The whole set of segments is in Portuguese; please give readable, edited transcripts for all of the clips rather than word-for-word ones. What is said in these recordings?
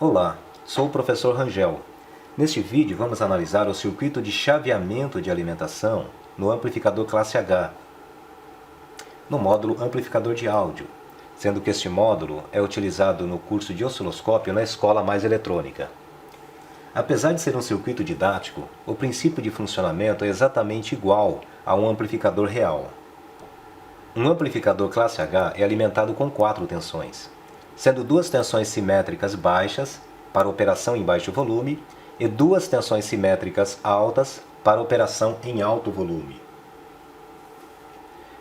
Olá, sou o professor Rangel. Neste vídeo vamos analisar o circuito de chaveamento de alimentação no amplificador classe H, no módulo amplificador de áudio, sendo que este módulo é utilizado no curso de osciloscópio na Escola Mais Eletrônica. Apesar de ser um circuito didático, o princípio de funcionamento é exatamente igual a um amplificador real. Um amplificador classe H é alimentado com 4 tensões, sendo 2 tensões simétricas baixas para operação em baixo volume e 2 tensões simétricas altas para operação em alto volume.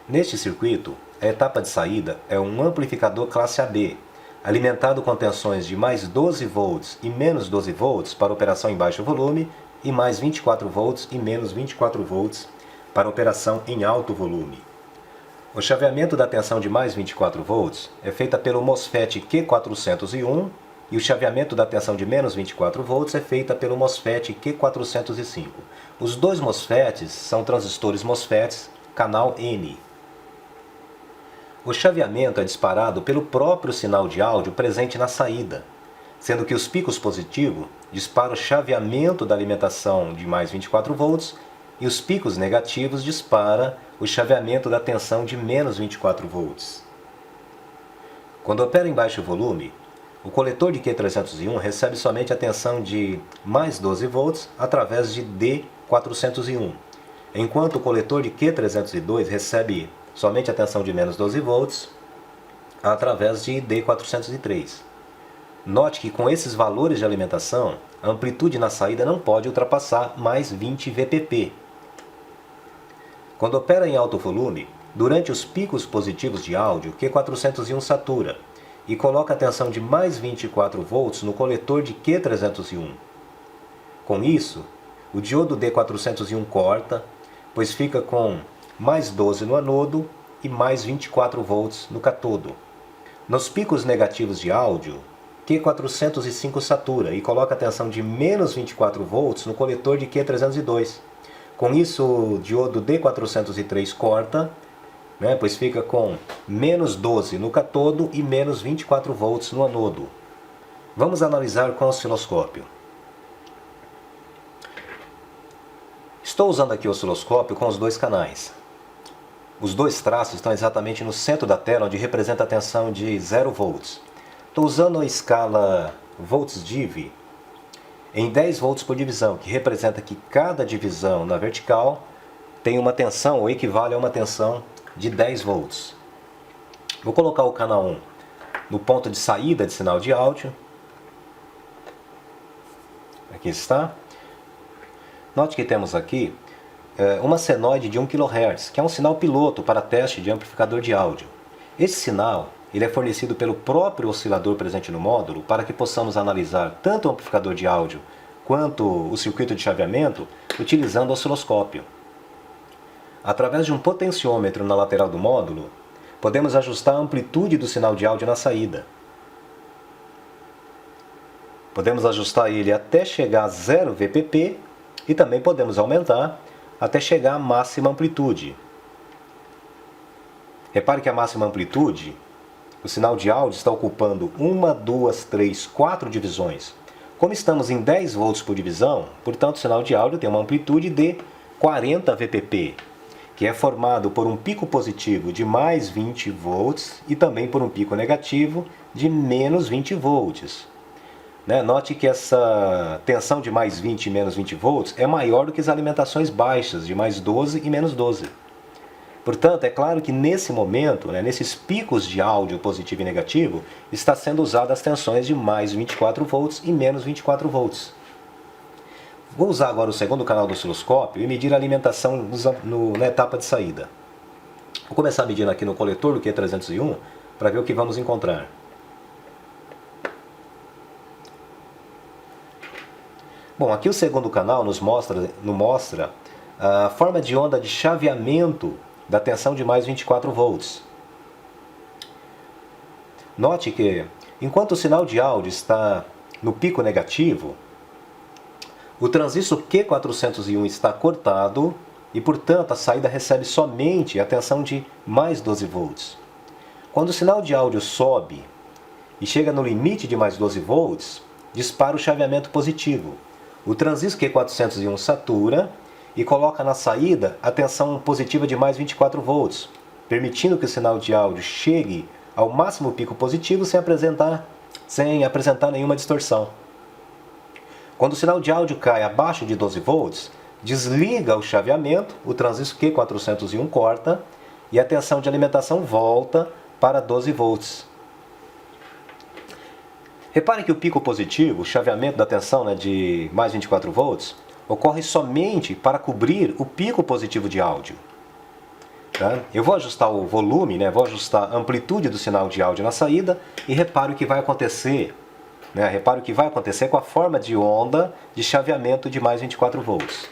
Neste circuito, a etapa de saída é um amplificador classe AB, alimentado com tensões de mais 12 volts e menos 12 volts para operação em baixo volume e mais 24 volts e menos 24 volts para operação em alto volume. O chaveamento da tensão de mais 24 volts é feita pelo MOSFET Q401 e o chaveamento da tensão de menos 24 volts é feita pelo MOSFET Q405. Os dois MOSFETs são transistores MOSFETs canal N. O chaveamento é disparado pelo próprio sinal de áudio presente na saída, sendo que os picos positivos disparam o chaveamento da alimentação de mais 24 volts e os picos negativos disparam o chaveamento da tensão de menos 24 volts. Quando opera em baixo volume, o coletor de Q301 recebe somente a tensão de mais 12 volts através de D401, enquanto o coletor de Q302 recebe somente a tensão de menos 12 volts através de D403. Note que com esses valores de alimentação, a amplitude na saída não pode ultrapassar mais 20 VPP. Quando opera em alto volume, durante os picos positivos de áudio, Q401 satura e coloca a tensão de mais 24 volts no coletor de Q301. Com isso, o diodo D401 corta, pois fica com mais 12 no anodo e mais 24 volts no catodo. Nos picos negativos de áudio, Q405 satura e coloca a tensão de menos 24 volts no coletor de Q302. Com isso, o diodo D403 corta, pois fica com menos 12 no catodo e menos 24 volts no anodo. Vamos analisar com o osciloscópio. Estou usando aqui o osciloscópio com os dois canais. Os dois traços estão exatamente no centro da tela, onde representa a tensão de 0 volts. Estou usando a escala volts-div em 10 volts por divisão, que representa que cada divisão na vertical tem uma tensão ou equivale a uma tensão de 10 volts. Vou colocar o canal 1 no ponto de saída de sinal de áudio. Aqui está. Note que temos aqui uma senoide de 1 kHz, que é um sinal piloto para teste de amplificador de áudio. Esse sinal ele é fornecido pelo próprio oscilador presente no módulo para que possamos analisar tanto o amplificador de áudio quanto o circuito de chaveamento utilizando o osciloscópio. Através de um potenciômetro na lateral do módulo, podemos ajustar a amplitude do sinal de áudio na saída. Podemos ajustar ele até chegar a 0 VPP e também podemos aumentar até chegar à máxima amplitude. Repare que a máxima amplitude, o sinal de áudio está ocupando 1, 2, 3, 4 divisões. Como estamos em 10 volts por divisão, portanto o sinal de áudio tem uma amplitude de 40 VPP, que é formado por um pico positivo de mais 20 volts e também por um pico negativo de menos 20 volts. Note que essa tensão de mais 20 e menos 20 volts é maior do que as alimentações baixas de mais 12 e menos 12. Portanto, é claro que nesse momento, nesses picos de áudio positivo e negativo, está sendo usada as tensões de mais 24 volts e menos 24 volts. Vou usar agora o segundo canal do osciloscópio e medir a alimentação na etapa de saída. Vou começar medindo aqui no coletor do Q301 para ver o que vamos encontrar. Bom, aqui o segundo canal nos mostra a forma de onda de chaveamento da tensão de mais 24 volts. Note que, enquanto o sinal de áudio está no pico negativo, o transistor Q401 está cortado e, portanto, a saída recebe somente a tensão de mais 12 volts. Quando o sinal de áudio sobe e chega no limite de mais 12 volts, dispara o chaveamento positivo. O transistor Q401 satura e coloca na saída a tensão positiva de mais 24 volts, permitindo que o sinal de áudio chegue ao máximo pico positivo sem apresentar nenhuma distorção. Quando o sinal de áudio cai abaixo de 12 volts, desliga o chaveamento, o transistor Q401 corta e a tensão de alimentação volta para 12 volts. Repare que o pico positivo, o chaveamento da tensão de mais 24 volts, ocorre somente para cobrir o pico positivo de áudio. Tá? Eu vou ajustar o volume, vou ajustar a amplitude do sinal de áudio na saída e repare o que vai acontecer. Repare o que vai acontecer com a forma de onda de chaveamento de mais 24 volts.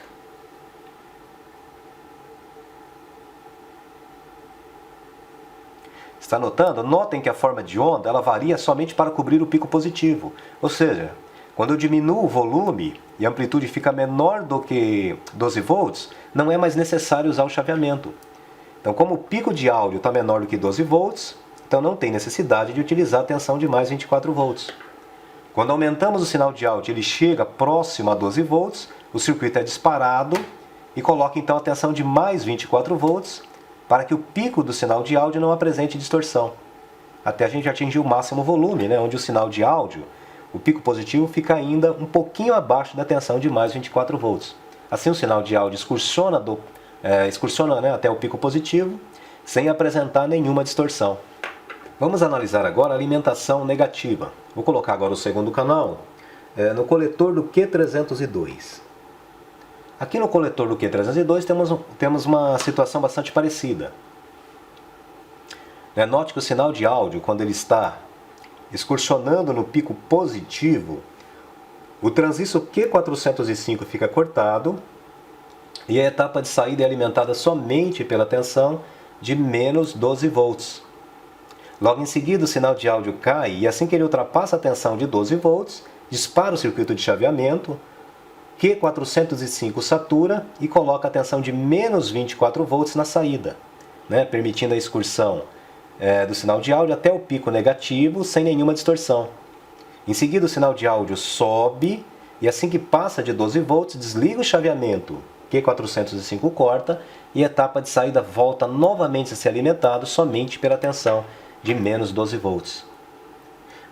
Está notando? Notem que a forma de onda ela varia somente para cobrir o pico positivo. Ou seja, quando eu diminuo o volume e a amplitude fica menor do que 12 volts, não é mais necessário usar o chaveamento. Então, como o pico de áudio está menor do que 12 volts, então não tem necessidade de utilizar a tensão de mais 24 volts. Quando aumentamos o sinal de áudio, ele chega próximo a 12 volts, o circuito é disparado e coloca então a tensão de mais 24 volts para que o pico do sinal de áudio não apresente distorção. Até a gente atingir o máximo volume, onde o sinal de áudio, o pico positivo, fica ainda um pouquinho abaixo da tensão de mais 24 volts. Assim o sinal de áudio excursiona até o pico positivo, sem apresentar nenhuma distorção. Vamos analisar agora a alimentação negativa. Vou colocar agora o segundo canal no coletor do Q302. Aqui no coletor do Q302 temos uma situação bastante parecida. Note que o sinal de áudio, quando ele está excursionando no pico positivo, o transistor Q405 fica cortado e a etapa de saída é alimentada somente pela tensão de menos 12 volts. Logo em seguida o sinal de áudio cai e assim que ele ultrapassa a tensão de 12 volts, dispara o circuito de chaveamento, Q405 satura e coloca a tensão de menos 24 volts na saída, permitindo a excursão do sinal de áudio até o pico negativo sem nenhuma distorção. Em seguida o sinal de áudio sobe e assim que passa de 12 volts desliga o chaveamento, Q405 corta e a etapa de saída volta novamente a ser alimentado somente pela tensão de menos 12 volts.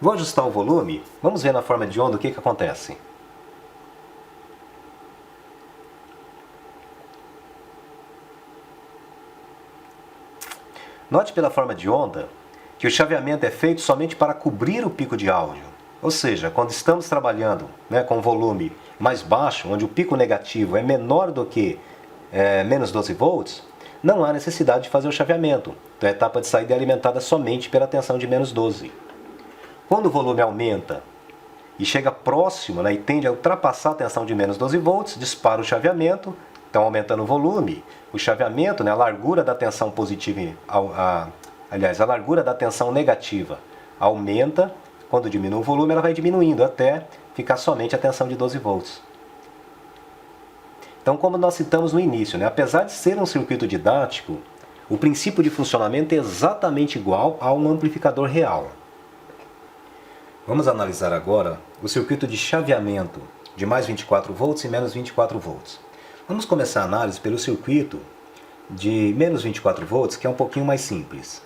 Vou ajustar o volume, vamos ver na forma de onda o que acontece. Note pela forma de onda que o chaveamento é feito somente para cobrir o pico de áudio. Ou seja, quando estamos trabalhando com volume mais baixo, onde o pico negativo é menor do que menos 12 volts, não há necessidade de fazer o chaveamento. Então a etapa de saída é alimentada somente pela tensão de menos 12. Quando o volume aumenta e chega próximo e tende a ultrapassar a tensão de menos 12 volts, dispara o chaveamento. Então, aumentando o volume, o chaveamento, a largura da tensão positiva, a largura da tensão negativa aumenta. Quando diminui o volume, ela vai diminuindo até ficar somente a tensão de 12 volts. Então, como nós citamos no início, apesar de ser um circuito didático, o princípio de funcionamento é exatamente igual a um amplificador real. Vamos analisar agora o circuito de chaveamento de mais 24 volts e menos 24 volts. Vamos começar a análise pelo circuito de menos 24 volts, que é um pouquinho mais simples.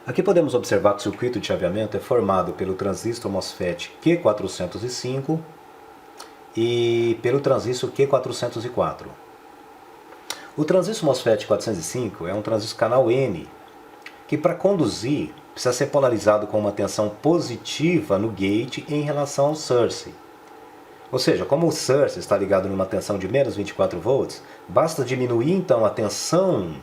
Aqui podemos observar que o circuito de chaveamento é formado pelo transistor MOSFET Q405 e pelo transistor Q404. O transistor MOSFET 405 é um transistor canal N, que para conduzir precisa ser polarizado com uma tensão positiva no gate em relação ao source. Ou seja, como o source está ligado numa tensão de menos 24 volts, basta diminuir então a tensão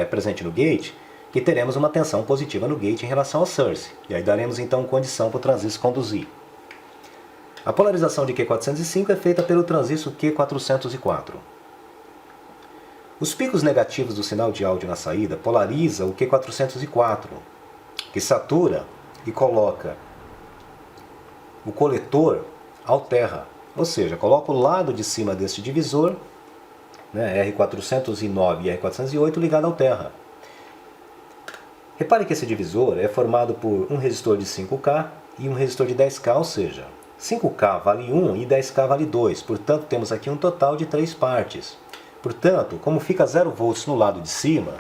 presente no gate, que teremos uma tensão positiva no gate em relação ao source. E aí daremos então condição para o transistor conduzir. A polarização de Q405 é feita pelo transistor Q404. Os picos negativos do sinal de áudio na saída polariza o Q404, que satura e coloca o coletor ao terra. Ou seja, coloca o lado de cima deste divisor, R409 e R408, ligado ao terra. Repare que esse divisor é formado por um resistor de 5K e um resistor de 10K, ou seja, 5K vale 1 e 10K vale 2, portanto temos aqui um total de 3 partes. Portanto, como fica 0 volts no lado de cima,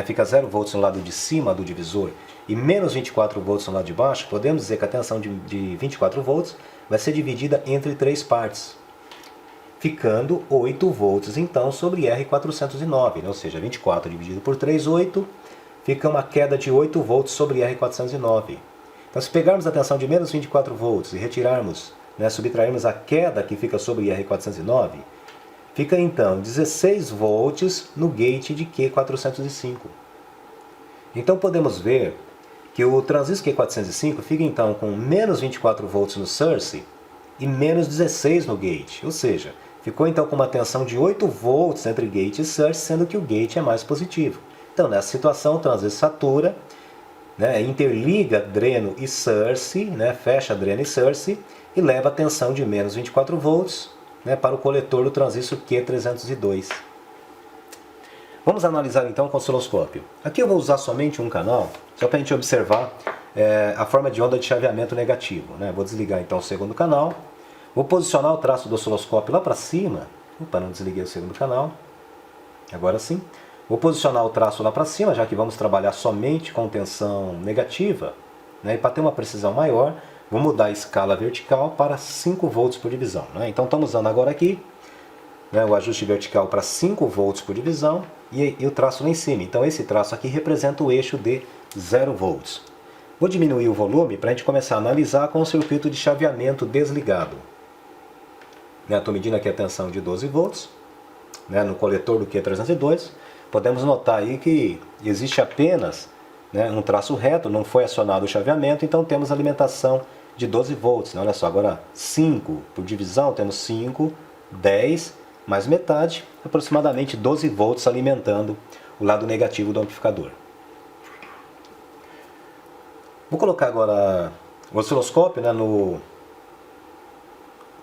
fica 0 volts no lado de cima do divisor e menos 24 volts no lado de baixo, podemos dizer que a tensão de 24 volts vai ser dividida entre 3 partes, ficando 8 volts então sobre R409, ou seja, 24 dividido por 3, 8, fica uma queda de 8 volts sobre R409. Então se pegarmos a tensão de menos 24 volts e retirarmos, subtrairmos a queda que fica sobre R409, fica então 16 volts no gate de Q405. Então podemos ver que o transistor Q405 fica então com menos 24 volts no source e menos 16 no gate, ou seja, ficou então com uma tensão de 8 volts entre gate e source, sendo que o gate é mais positivo. Então nessa situação o transistor satura, interliga dreno e source, fecha dreno e source e leva a tensão de menos 24 volts para o coletor do transistor Q302. Vamos analisar então com o osciloscópio. Aqui eu vou usar somente um canal, só para a gente observar a forma de onda de chaveamento negativo. Vou desligar então o segundo canal, vou posicionar o traço do osciloscópio lá para cima. Opa, não desliguei o segundo canal. Agora sim. Vou posicionar o traço lá para cima, já que vamos trabalhar somente com tensão negativa. E para ter uma precisão maior, vou mudar a escala vertical para 5 volts por divisão. Então estamos usando agora aqui o ajuste vertical para 5 volts por divisão e o traço lá em cima. Então esse traço aqui representa o eixo de 0 volts. Vou diminuir o volume para a gente começar a analisar com o circuito de chaveamento desligado. Estou medindo aqui a tensão de 12 volts no coletor do Q302. Podemos notar aí que existe apenas um traço reto, não foi acionado o chaveamento, então temos alimentação de 12 volts. Olha só, agora 5 por divisão, temos 5, 10, mais metade, aproximadamente 12 volts alimentando o lado negativo do amplificador. Vou colocar agora o osciloscópio no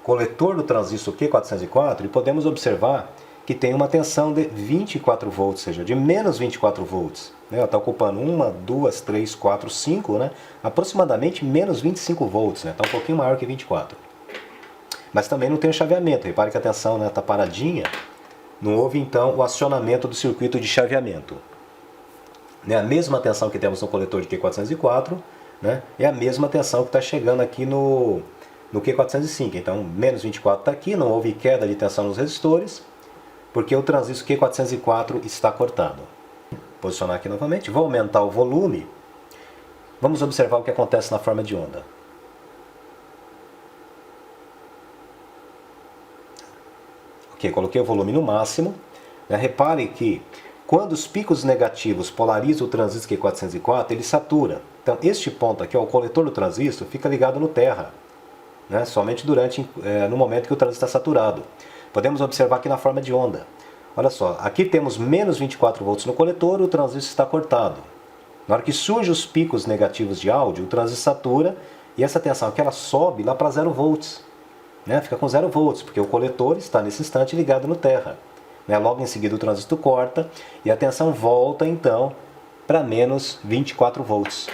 coletor do transistor Q404 e podemos observar que tem uma tensão de 24 volts, ou seja, de menos 24 volts. Está ocupando 1, 2, 3, 4, 5, aproximadamente menos 25 volts. Está um pouquinho maior que 24. Mas também não tem o chaveamento. Repare que a tensão está paradinha. Não houve então o acionamento do circuito de chaveamento. A mesma tensão que temos no coletor de Q404 é a mesma tensão que está chegando aqui no Q405. Então, menos 24 está aqui, não houve queda de tensão nos resistores, porque o transistor Q404 está cortado. Vou posicionar aqui novamente, vou aumentar o volume. Vamos observar o que acontece na forma de onda. Ok, coloquei o volume no máximo. Repare que quando os picos negativos polarizam o transistor Q404, ele satura. Então este ponto aqui, o coletor do transistor, fica ligado no terra, somente no momento que o transistor está saturado. Podemos observar aqui na forma de onda. Olha só, aqui temos menos 24 volts no coletor, o transistor está cortado. Na hora que surgem os picos negativos de áudio, o transistor satura e essa tensão aqui ela sobe lá para 0 volts. Fica com 0 volts, porque o coletor está nesse instante ligado no terra. Logo em seguida o transistor corta e a tensão volta então para menos 24 volts.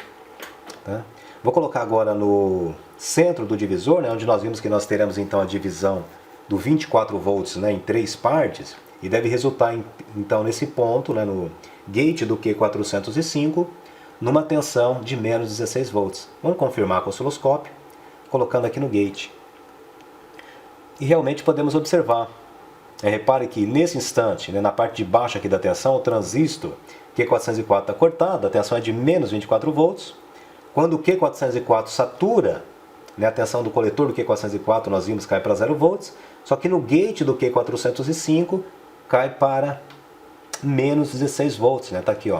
Vou colocar agora no centro do divisor, onde nós vimos que nós teremos então a divisão do 24 volts em 3 partes, e deve resultar então nesse ponto, no gate do Q405, numa tensão de menos 16 volts. Vamos confirmar com o osciloscópio, colocando aqui no gate. E realmente podemos observar. Repare que nesse instante, na parte de baixo aqui da tensão, o transistor Q404 está cortado, a tensão é de menos 24 volts. Quando o Q404 satura, a tensão do coletor do Q404 nós vimos cai para 0 volts, só que no gate do Q405 cai para menos 16 volts. Está aqui,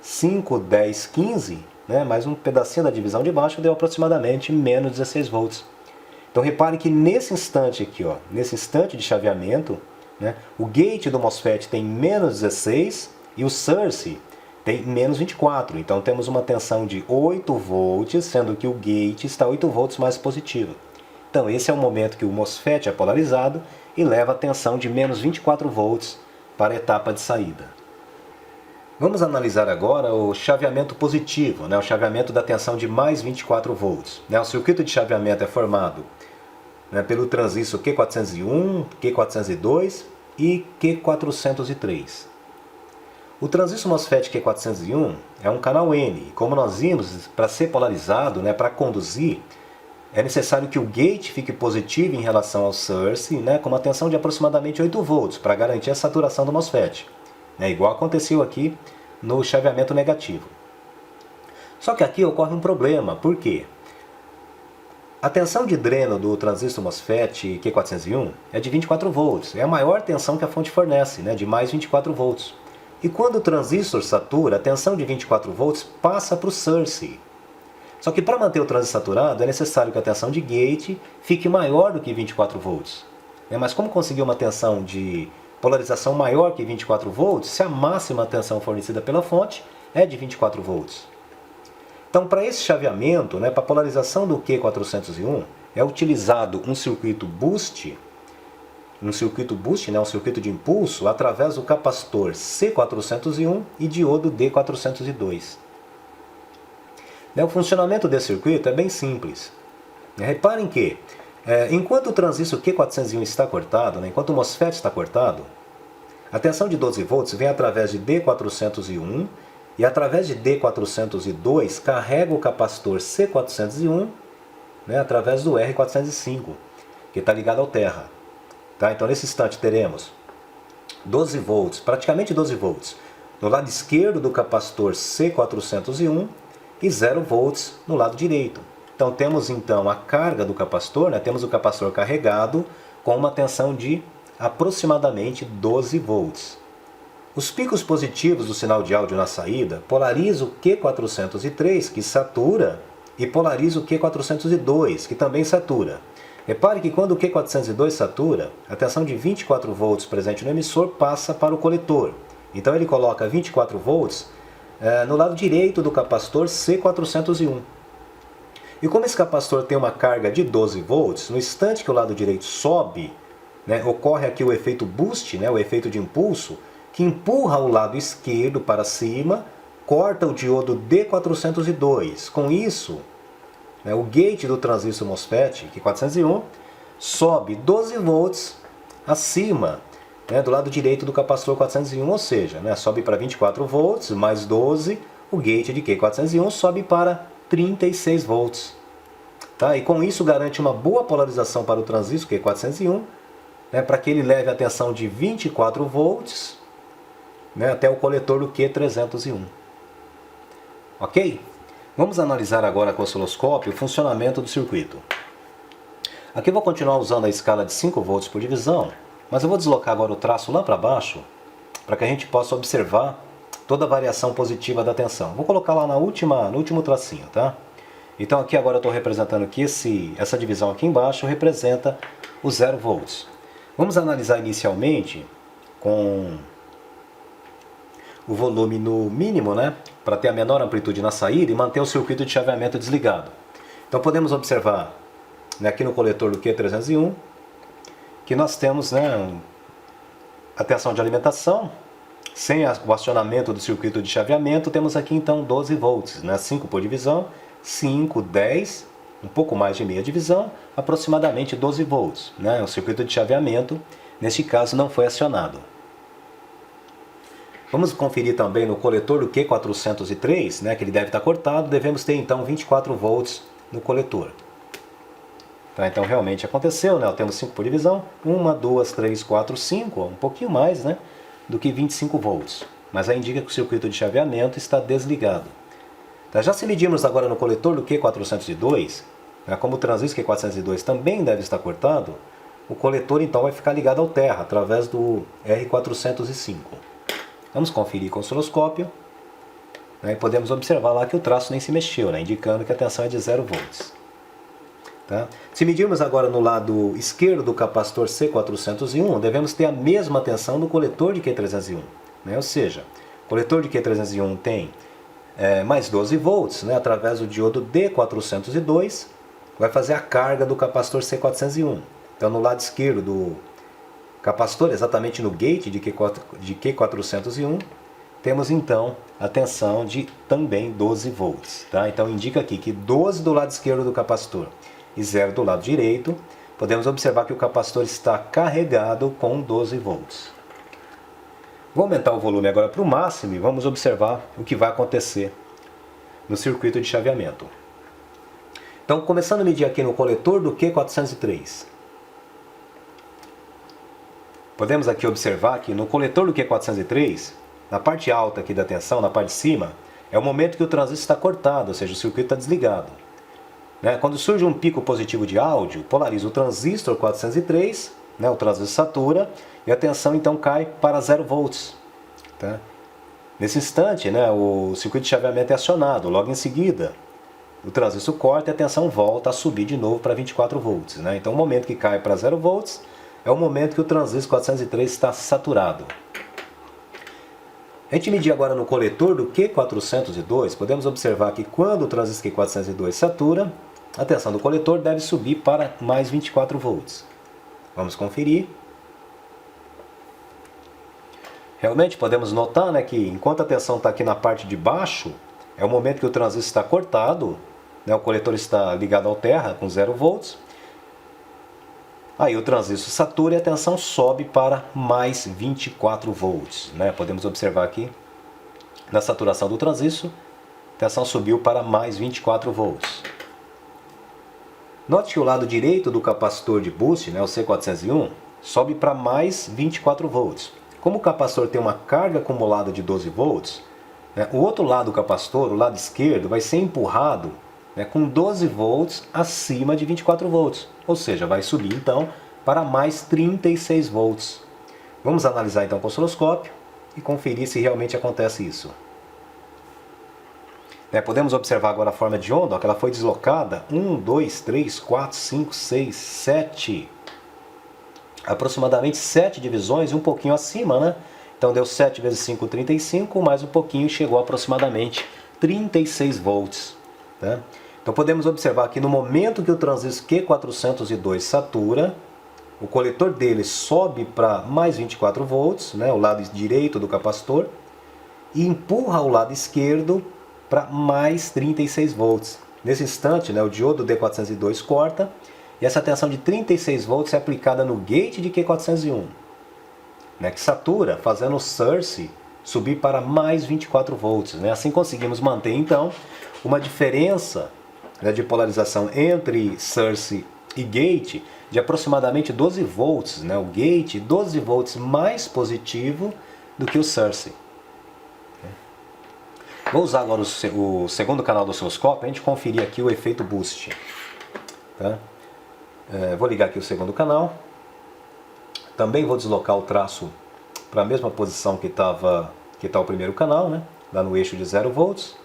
5, 10, 15, mais um pedacinho da divisão de baixo deu aproximadamente menos 16 volts. Então repare que nesse instante aqui, nesse instante de chaveamento, o gate do MOSFET tem menos 16 e o source tem menos 24. Então temos uma tensão de 8 volts, sendo que o gate está 8 volts mais positivo. Então esse é o momento que o MOSFET é polarizado e leva a tensão de menos 24 volts para a etapa de saída. Vamos analisar agora o chaveamento positivo, o chaveamento da tensão de mais 24 volts. O circuito de chaveamento é formado pelo transistor Q401, Q402 e Q403. O transistor MOSFET Q401 é um canal N, e como nós vimos, para ser polarizado, para conduzir, é necessário que o gate fique positivo em relação ao source, com uma tensão de aproximadamente 8 volts, para garantir a saturação do MOSFET. Igual aconteceu aqui no chaveamento negativo. Só que aqui ocorre um problema, por quê? A tensão de dreno do transistor MOSFET Q401 é de 24 volts, é a maior tensão que a fonte fornece, de mais 24 volts. E quando o transistor satura, a tensão de 24 volts passa para o source. Só que para manter o transistor saturado é necessário que a tensão de gate fique maior do que 24 volts. Mas como conseguir uma tensão de polarização maior que 24 volts se a máxima tensão fornecida pela fonte é de 24 volts? Então, para esse chaveamento, para a polarização do Q401, é utilizado um circuito boost, um circuito de impulso, através do capacitor C401 e diodo D402. O funcionamento desse circuito é bem simples. Reparem que, enquanto o transistor Q401 está cortado, enquanto o MOSFET está cortado, a tensão de 12 volts vem através de D401 e através de D402 carrega o capacitor C401 através do R405, que está ligado ao terra. Então nesse instante teremos 12 volts, praticamente 12 volts, no lado esquerdo do capacitor C401 e 0 volts no lado direito. Então temos então a carga do capacitor, temos o capacitor carregado com uma tensão de aproximadamente 12 volts. Os picos positivos do sinal de áudio na saída polarizam o Q403, que satura, e polariza o Q402, que também satura. Repare que quando o Q402 satura, a tensão de 24 volts presente no emissor passa para o coletor. Então ele coloca 24 volts no lado direito do capacitor C401. E como esse capacitor tem uma carga de 12 volts, no instante que o lado direito sobe, ocorre aqui o efeito boost, o efeito de impulso, que empurra o lado esquerdo para cima, corta o diodo D402. Com isso, o gate do transistor MOSFET Q401 sobe 12 volts acima do lado direito do capacitor 401, ou seja, sobe para 24 volts mais 12, o gate de Q401 sobe para 36 volts. E com isso garante uma boa polarização para o transistor Q401, para que ele leve a tensão de 24 volts até o coletor do Q301. Ok? Vamos analisar agora com o osciloscópio o funcionamento do circuito. Aqui eu vou continuar usando a escala de 5 volts por divisão, mas eu vou deslocar agora o traço lá para baixo, para que a gente possa observar toda a variação positiva da tensão. Vou colocar lá no último tracinho, tá? Então aqui agora eu estou representando que essa divisão aqui embaixo representa os 0 volts. Vamos analisar inicialmente com o volume no mínimo, para ter a menor amplitude na saída e manter o circuito de chaveamento desligado. Então podemos observar aqui no coletor do Q301 que nós temos a tensão de alimentação, sem o acionamento do circuito de chaveamento, temos aqui então 12 volts, 5 por divisão, 5, 10, um pouco mais de meia divisão, aproximadamente 12 volts. O circuito de chaveamento, neste caso, não foi acionado. Vamos conferir também no coletor do Q403, que ele deve estar cortado, devemos ter então 24 volts no coletor. Então realmente aconteceu, temos 5 por divisão, 1, 2, 3, 4, 5, um pouquinho mais do que 25 volts. Mas aí indica que o circuito de chaveamento está desligado. Já se medirmos agora no coletor do Q402, como o transistor Q402 também deve estar cortado, o coletor então vai ficar ligado ao terra, através do R405. Vamos conferir com o osciloscópio, e podemos observar lá que o traço nem se mexeu, indicando que a tensão é de 0 volts. Se medirmos agora no lado esquerdo do capacitor C401, devemos ter a mesma tensão do coletor de Q301. Ou seja, o coletor de Q301 tem mais 12 volts, através do diodo D402, vai fazer a carga do capacitor C401. Então no lado esquerdo do capacitor, exatamente no gate de Q401, temos então a tensão de também 12 volts. Tá? Então indica aqui que 12 do lado esquerdo do capacitor e 0 do lado direito. Podemos observar que o capacitor está carregado com 12 volts. Vou aumentar o volume agora para o máximo e vamos observar o que vai acontecer no circuito de chaveamento. Então, começando a medir aqui no coletor do Q403. Podemos aqui observar que no coletor do Q403, na parte alta aqui da tensão, na parte de cima, é o momento que o transistor está cortado, ou seja, o circuito está desligado. Quando surge um pico positivo de áudio, polariza o transistor 403, o transistor satura, e a tensão então cai para 0 volts. Tá? Nesse instante, o circuito de chaveamento é acionado, logo em seguida o transistor corta e a tensão volta a subir de novo para 24 volts. Então o momento que cai para 0 volts é o momento que o transistor 403 está saturado. A gente medir agora no coletor do Q402, podemos observar que quando o transistor Q402 satura, a tensão do coletor deve subir para mais 24 volts. Vamos conferir. Realmente podemos notar que enquanto a tensão está aqui na parte de baixo, é o momento que o transistor está cortado, o coletor está ligado ao terra com 0 volts. Aí o transistor satura e a tensão sobe para mais 24 volts. Podemos observar aqui, na saturação do transistor, a tensão subiu para mais 24 volts. Note que o lado direito do capacitor de boost, o C401, sobe para mais 24 volts. Como o capacitor tem uma carga acumulada de 12 volts, o outro lado do capacitor, o lado esquerdo, vai ser empurrado com 12 volts acima de 24 volts. Ou seja, vai subir então para mais 36 volts. Vamos analisar então com o osciloscópio e conferir se realmente acontece isso. Podemos observar agora a forma de onda, que ela foi deslocada 1, 2, 3, 4, 5, 6, 7. Aproximadamente 7 divisões e um pouquinho acima, Então deu 7 vezes 5, 35, mais um pouquinho chegou a aproximadamente 36 volts. Tá? Então podemos observar que no momento que o transistor Q402 satura, o coletor dele sobe para mais 24 volts, o lado direito do capacitor, e empurra o lado esquerdo para mais 36 volts. Nesse instante, o diodo D402 corta, e essa tensão de 36 volts é aplicada no gate de Q401, que satura, fazendo o source subir para mais 24 volts. Assim conseguimos manter, então, uma diferença de polarização entre source e gate de aproximadamente 12 volts. O gate 12 volts mais positivo do que o source. Vou usar agora o segundo canal do osciloscópio para a gente conferir aqui o efeito boost. Tá? Vou ligar aqui o segundo canal. Também vou deslocar o traço para a mesma posição que está o primeiro canal, lá no eixo de 0 volts.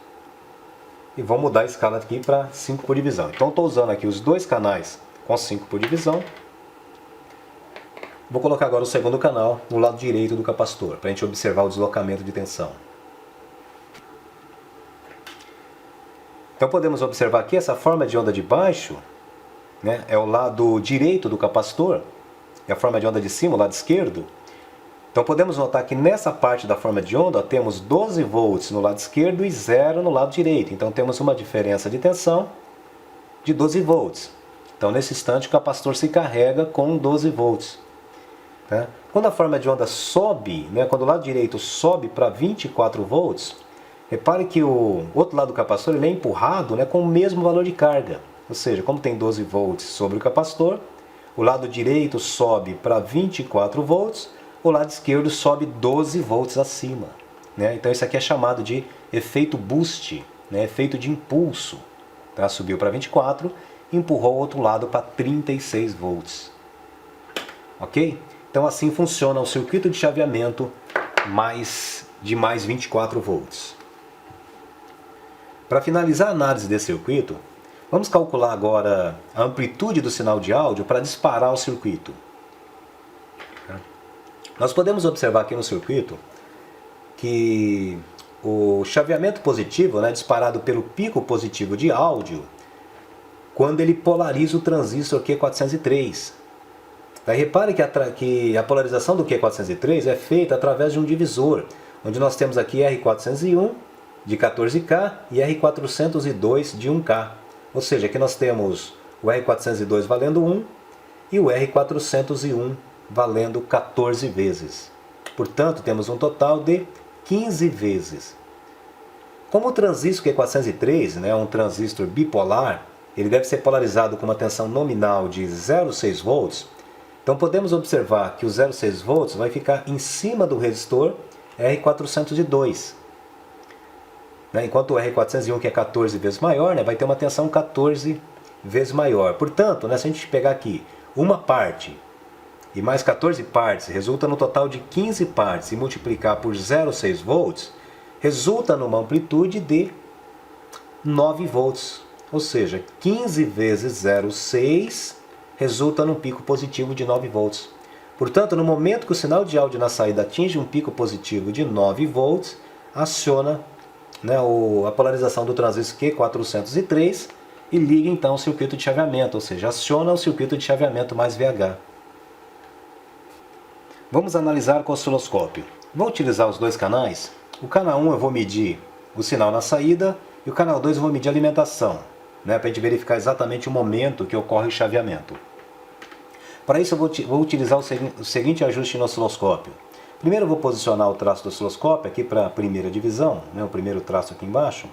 E vou mudar a escala aqui para 5 por divisão. Então estou usando aqui os dois canais com 5 por divisão. Vou colocar agora o segundo canal no lado direito do capacitor, para a gente observar o deslocamento de tensão. Então podemos observar aqui essa forma de onda de baixo, é o lado direito do capacitor, e a forma de onda de cima, o lado esquerdo. Então podemos notar que nessa parte da forma de onda temos 12 volts no lado esquerdo e 0 no lado direito. Então temos uma diferença de tensão de 12 volts. Então nesse instante o capacitor se carrega com 12 volts. Tá? Quando a forma de onda sobe, quando o lado direito sobe para 24 volts, repare que o outro lado do capacitor ele é empurrado com o mesmo valor de carga. Ou seja, como tem 12 volts sobre o capacitor, o lado direito sobe para 24 volts, o lado esquerdo sobe 12 volts acima. Então isso aqui é chamado de efeito boost, efeito de impulso. Tá? Subiu para 24, empurrou o outro lado para 36 volts. Ok? Então assim funciona o circuito de chaveamento de mais 24 volts. Para finalizar a análise desse circuito, vamos calcular agora a amplitude do sinal de áudio para disparar o circuito. Nós podemos observar aqui no circuito que o chaveamento positivo, disparado pelo pico positivo de áudio, quando ele polariza o transistor Q403. Daí repare que a polarização do Q403 é feita através de um divisor, onde nós temos aqui R401 de 14K e R402 de 1K. Ou seja, aqui nós temos o R402 valendo 1 e o R401 valendo 14 vezes. Portanto, temos um total de 15 vezes. Como o transistor Q403 é um transistor bipolar, ele deve ser polarizado com uma tensão nominal de 0,6 volts, então podemos observar que o 0,6 volts vai ficar em cima do resistor R402. Enquanto o R401, que é 14 vezes maior, vai ter uma tensão 14 vezes maior. Portanto, se a gente pegar aqui uma parte e mais 14 partes, resulta no total de 15 partes, e multiplicar por 0,6 volts, resulta numa amplitude de 9 volts. Ou seja, 15 vezes 0,6 resulta num pico positivo de 9 volts. Portanto, no momento que o sinal de áudio na saída atinge um pico positivo de 9 volts, aciona a polarização do transistor Q403 e liga então o circuito de chaveamento, ou seja, aciona o circuito de chaveamento mais VH. Vamos analisar com o osciloscópio. Vou utilizar os dois canais. O canal 1 eu vou medir o sinal na saída e o canal 2 eu vou medir a alimentação, para a gente verificar exatamente o momento que ocorre o chaveamento. Para isso eu vou utilizar o seguinte ajuste no osciloscópio. Primeiro eu vou posicionar o traço do osciloscópio aqui para a primeira divisão, o primeiro traço aqui embaixo.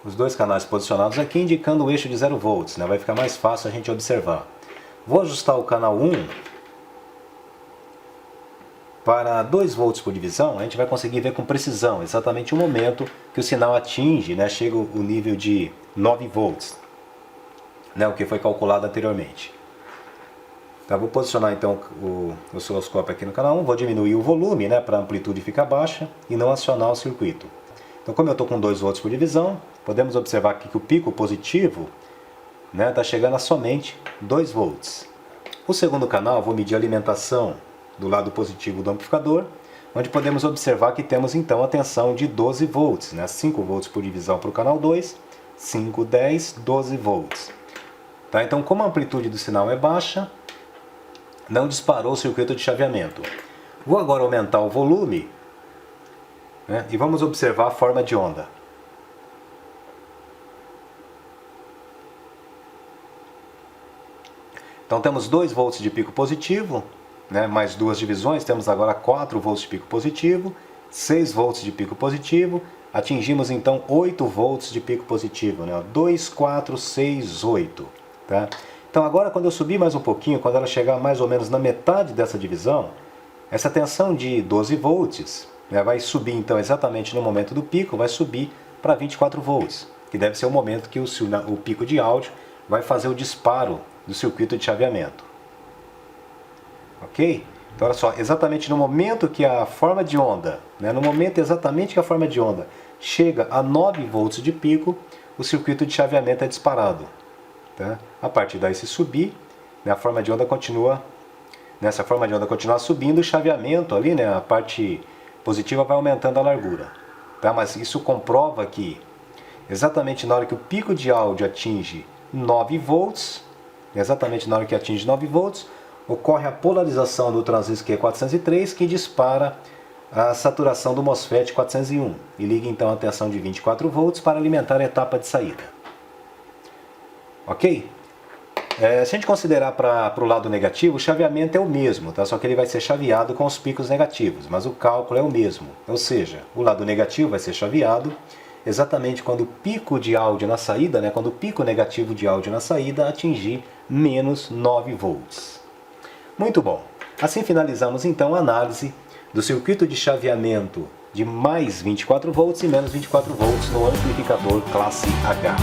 Os dois canais posicionados aqui indicando o eixo de 0 volts, vai ficar mais fácil a gente observar. Vou ajustar o canal 1 para 2 volts por divisão, a gente vai conseguir ver com precisão exatamente o momento que o sinal atinge, chega o nível de 9 volts, o que foi calculado anteriormente. Tá, vou posicionar então o osciloscópio aqui no canal 1, vou diminuir o volume para a amplitude ficar baixa e não acionar o circuito. Então, como eu estou com 2 volts por divisão, podemos observar aqui que o pico positivo está chegando a somente 2 volts. O segundo canal, vou medir a alimentação do lado positivo do amplificador, onde podemos observar que temos então a tensão de 12 volts, 5 volts por divisão para o canal 2, 5, 10, 12 volts. Tá, então, como a amplitude do sinal é baixa, não disparou o circuito de chaveamento. Vou agora aumentar o volume e vamos observar a forma de onda. Então temos 2 volts de pico positivo, mais 2 divisões, temos agora 4 volts de pico positivo, 6 volts de pico positivo, atingimos então 8 volts de pico positivo, 2, 4, 6, 8. Tá? Então agora quando eu subir mais um pouquinho, quando ela chegar mais ou menos na metade dessa divisão, essa tensão de 12 volts vai subir então exatamente no momento do pico, vai subir para 24 volts, que deve ser o momento que o pico de áudio vai fazer o disparo do circuito de chaveamento. Ok? Então olha só, exatamente no momento que a forma de onda, no momento exatamente que a forma de onda chega a 9 volts de pico, o circuito de chaveamento é disparado. Tá? A partir daí, se subir, a forma de onda continua, nessa forma de onda continuar subindo, o chaveamento ali, a parte positiva vai aumentando a largura. Tá? Mas isso comprova que exatamente na hora que o pico de áudio atinge 9 volts, exatamente na hora que atinge 9 volts, ocorre a polarização do transistor Q403 que dispara a saturação do MOSFET 401 e liga então a tensão de 24 volts para alimentar a etapa de saída. Ok? Se a gente considerar para o lado negativo, o chaveamento é o mesmo, tá? Só que ele vai ser chaveado com os picos negativos, mas o cálculo é o mesmo. Ou seja, o lado negativo vai ser chaveado exatamente quando o pico de áudio na saída, quando o pico negativo de áudio na saída atingir menos 9 volts. Muito bom. Assim finalizamos então a análise do circuito de chaveamento de mais 24 volts e menos 24 volts no amplificador classe H.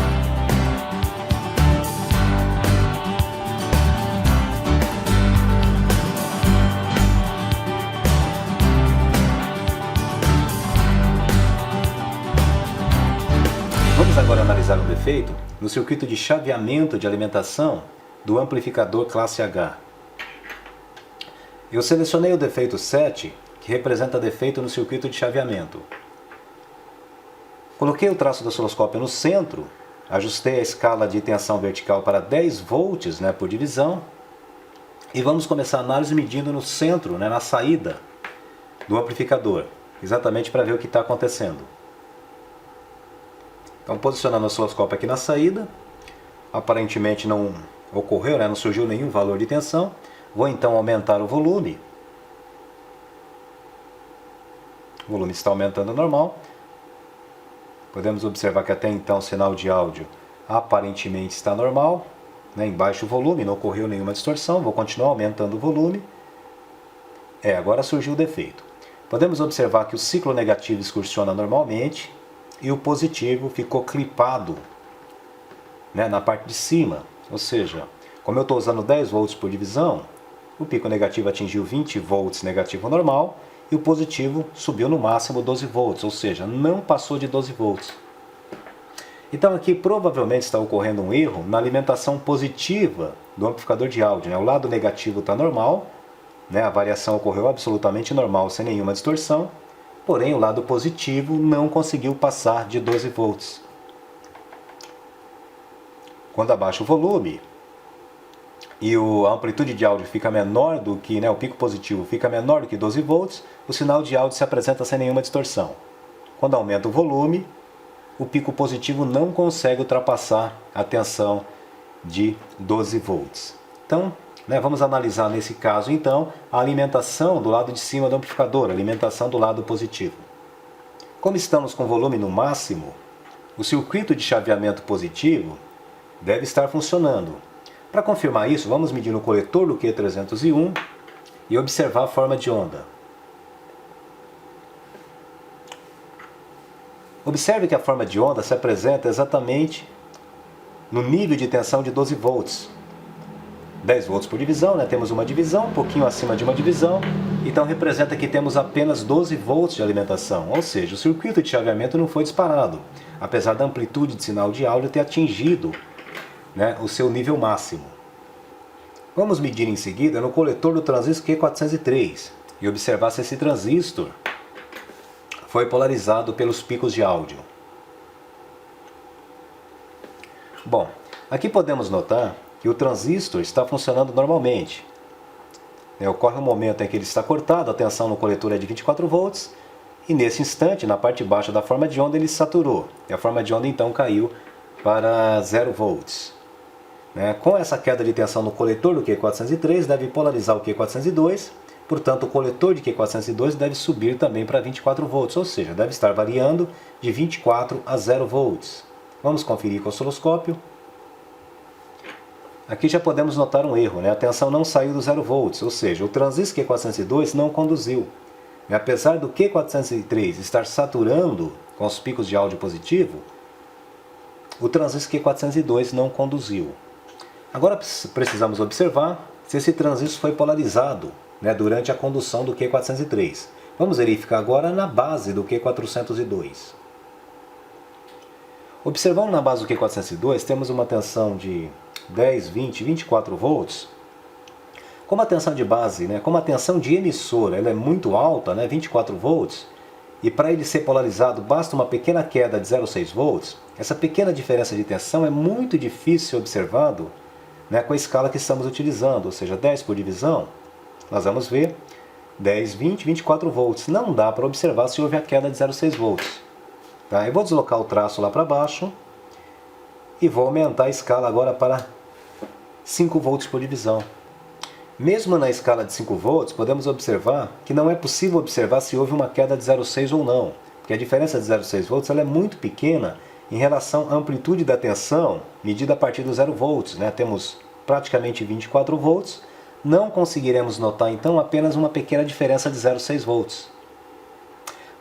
Vamos agora analisar o defeito no circuito de chaveamento de alimentação do amplificador classe H. Eu selecionei o defeito 7, que representa defeito no circuito de chaveamento. Coloquei o traço do osciloscópio no centro, ajustei a escala de tensão vertical para 10 volts por divisão e vamos começar a análise medindo no centro, na saída, do amplificador, exatamente para ver o que está acontecendo. Então, posicionando o osciloscópio aqui na saída, aparentemente não ocorreu, não surgiu nenhum valor de tensão. Vou então aumentar o volume. O volume está aumentando normal. Podemos observar que até então o sinal de áudio aparentemente está normal, em baixo volume, não ocorreu nenhuma distorção. Vou continuar aumentando o volume. Agora surgiu o defeito. Podemos observar que o ciclo negativo excursiona normalmente e o positivo ficou clipado, na parte de cima. Ou seja, como eu estou usando 10 volts por divisão, o pico negativo atingiu 20 volts negativo normal e o positivo subiu no máximo 12 volts, ou seja, não passou de 12 volts. Então aqui provavelmente está ocorrendo um erro na alimentação positiva do amplificador de áudio. O lado negativo está normal, a variação ocorreu absolutamente normal, sem nenhuma distorção, porém o lado positivo não conseguiu passar de 12 volts. Quando abaixa o volume e a amplitude de áudio fica menor do que, o pico positivo fica menor do que 12 volts, o sinal de áudio se apresenta sem nenhuma distorção. Quando aumenta o volume, o pico positivo não consegue ultrapassar a tensão de 12 volts. Então, vamos analisar nesse caso então a alimentação do lado de cima do amplificador, a alimentação do lado positivo. Como estamos com volume no máximo, o circuito de chaveamento positivo deve estar funcionando. Para confirmar isso, vamos medir no coletor do Q301 e observar a forma de onda. Observe que a forma de onda se apresenta exatamente no nível de tensão de 12 volts. 10 volts por divisão, temos uma divisão, um pouquinho acima de uma divisão, então representa que temos apenas 12 volts de alimentação, ou seja, o circuito de chaveamento não foi disparado, apesar da amplitude de sinal de áudio ter atingido o seu nível máximo. Vamos medir em seguida no coletor do transistor Q403 e observar se esse transistor foi polarizado pelos picos de áudio. Bom, aqui podemos notar que o transistor está funcionando normalmente. Ocorre um momento em que ele está cortado, a tensão no coletor é de 24 volts, e nesse instante, na parte baixa da forma de onda, ele saturou. E a forma de onda então caiu para 0 volts. Com essa queda de tensão no coletor do Q403, deve polarizar o Q402, portanto o coletor de Q402 deve subir também para 24 volts, ou seja, deve estar variando de 24 a 0 volts. Vamos conferir com o osciloscópio. Aqui já podemos notar um erro, a tensão não saiu do 0 volts, ou seja, o transistor Q402 não conduziu. Apesar do Q403 estar saturando com os picos de áudio positivo, o transistor Q402 não conduziu. Agora precisamos observar se esse transistor foi polarizado durante a condução do Q403. Vamos verificar agora na base do Q402. Observando na base do Q402, temos uma tensão de 10, 20, 24 volts. Como a tensão de base, como a tensão de emissor ela é muito alta, 24 volts, e para ele ser polarizado basta uma pequena queda de 0,6 volts, essa pequena diferença de tensão é muito difícil ser observado com a escala que estamos utilizando, ou seja, 10 por divisão. Nós vamos ver 10, 20, 24 volts. Não dá para observar se houve a queda de 0,6 volts. Eu vou deslocar o traço lá para baixo e vou aumentar a escala agora para 5 volts por divisão. Mesmo na escala de 5 volts, podemos observar que não é possível observar se houve uma queda de 0,6 ou não, porque a diferença de 0,6 volts ela é muito pequena em relação à amplitude da tensão medida a partir do 0 volts. Temos praticamente 24 volts, não conseguiremos notar então apenas uma pequena diferença de 0,6 volts.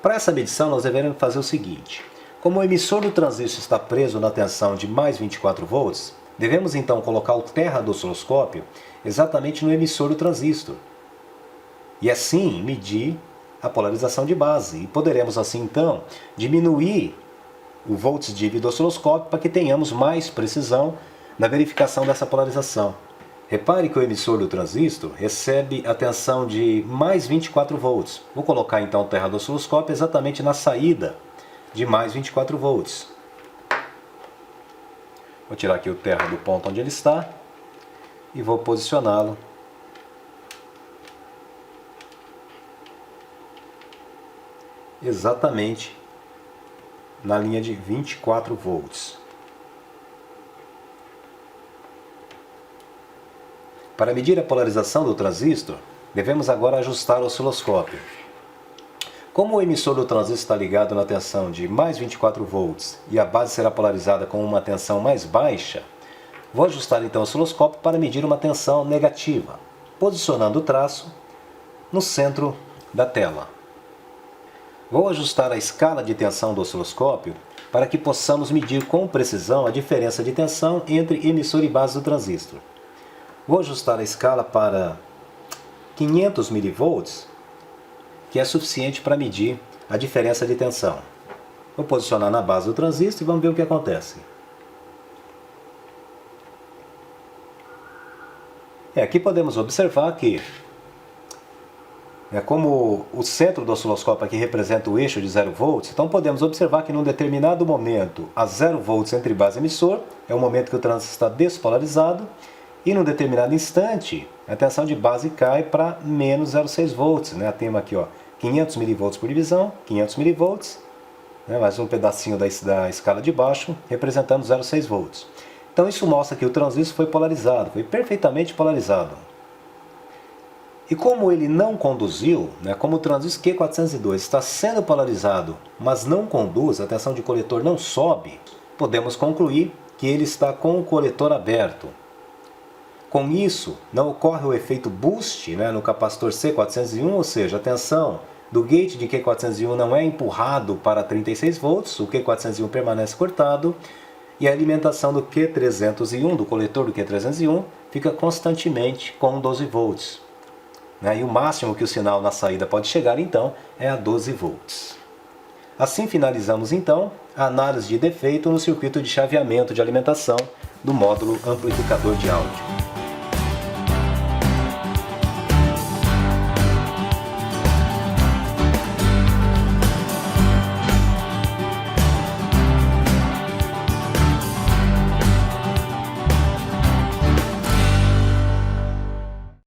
Para essa medição nós devemos fazer o seguinte: como o emissor do transistor está preso na tensão de mais 24 volts, devemos então colocar o terra do osciloscópio exatamente no emissor do transistor e assim medir a polarização de base, e poderemos assim então diminuir o volts div do osciloscópio para que tenhamos mais precisão na verificação dessa polarização. Repare que o emissor do transistor recebe a tensão de mais 24 volts. Vou colocar então o terra do osciloscópio exatamente na saída de mais 24 volts. Vou tirar aqui o terra do ponto onde ele está e vou posicioná-lo exatamente na linha de 24 volts. Para medir a polarização do transistor, devemos agora ajustar o osciloscópio. Como o emissor do transistor está ligado na tensão de mais 24 volts e a base será polarizada com uma tensão mais baixa, vou ajustar então o osciloscópio para medir uma tensão negativa, posicionando o traço no centro da tela. Vou ajustar a escala de tensão do osciloscópio para que possamos medir com precisão a diferença de tensão entre emissor e base do transistor. Vou ajustar a escala para 500 mV, que é suficiente para medir a diferença de tensão. Vou posicionar na base do transistor e vamos ver o que acontece. Aqui podemos observar que, como o centro do osciloscópio aqui representa o eixo de 0 volts, então podemos observar que num determinado momento a 0 volts entre base e emissor é o momento que o transistor está despolarizado, e num determinado instante a tensão de base cai para menos 0,6 volts. Temos aqui 500 mV por divisão, 500 mV, mais um pedacinho da escala de baixo, representando 0,6 volts. Então isso mostra que o transistor foi polarizado, foi perfeitamente polarizado. E como ele não conduziu, como o transistor Q402 está sendo polarizado, mas não conduz, a tensão de coletor não sobe, podemos concluir que ele está com o coletor aberto. Com isso, não ocorre o efeito boost no capacitor C401, ou seja, a tensão do gate de Q401 não é empurrado para 36 volts, o Q401 permanece cortado, e a alimentação do Q301, do coletor do Q301, fica constantemente com 12 volts. E o máximo que o sinal na saída pode chegar, então, é a 12 volts. Assim finalizamos, então, a análise de defeito no circuito de chaveamento de alimentação do módulo amplificador de áudio.